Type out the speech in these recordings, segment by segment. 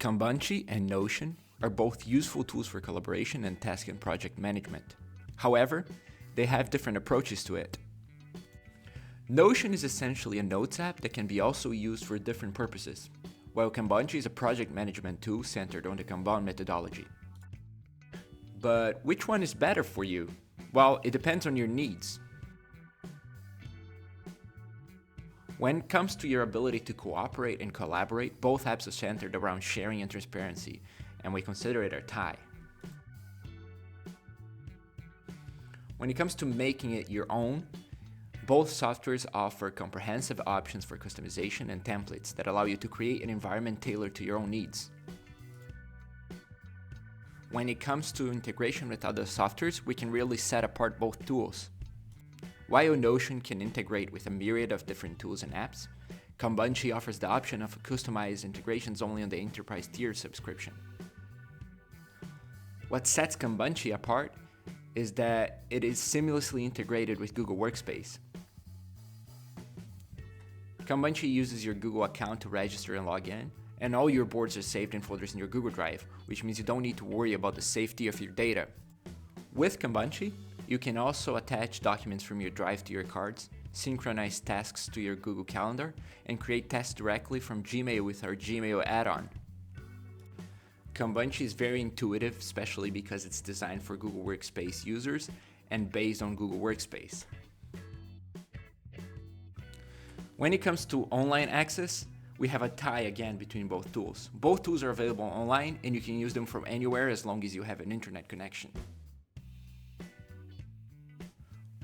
Kanbanchi and Notion are both useful tools for collaboration and task and project management. However, they have different approaches to it. Notion is essentially a notes app that can be also used for different purposes, while Kanbanchi is a project management tool centered on the Kanban methodology. But which one is better for you? Well, it depends on your needs. When it comes to your ability to cooperate and collaborate, both apps are centered around sharing and transparency, and we consider it a tie. When it comes to making it your own, both softwares offer comprehensive options for customization and templates that allow you to create an environment tailored to your own needs. When it comes to integration with other softwares, we can really set apart both tools. While Notion can integrate with a myriad of different tools and apps, Kanbanchi offers the option of customized integrations only on the enterprise tier subscription. What sets Kanbanchi apart is that it is seamlessly integrated with Google Workspace. Kanbanchi uses your Google account to register and log in, and all your boards are saved in folders in your Google Drive, which means you don't need to worry about the safety of your data. With Kanbanchi, you can also attach documents from your Drive to your cards, synchronize tasks to your Google Calendar, and create tasks directly from Gmail with our Gmail add-on. Kanbanchi is very intuitive, especially because it's designed for Google Workspace users and based on Google Workspace. When it comes to online access, we have a tie again between both tools. Both tools are available online and you can use them from anywhere as long as you have an internet connection.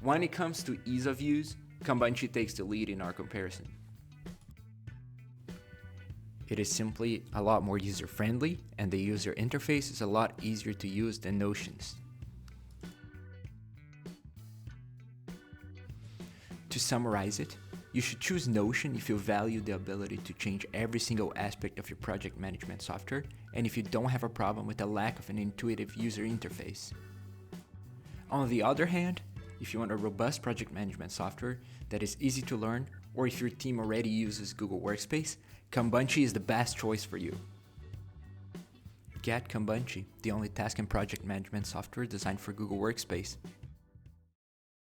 When it comes to ease of use, Kanbanchi takes the lead in our comparison. It is simply a lot more user-friendly, and the user interface is a lot easier to use than Notion's. To summarize it, you should choose Notion if you value the ability to change every single aspect of your project management software, and if you don't have a problem with the lack of an intuitive user interface. On the other hand, if you want a robust project management software that is easy to learn, or if your team already uses Google Workspace, Kanbanchi is the best choice for you. Get Kanbanchi, the only task and project management software designed for Google Workspace.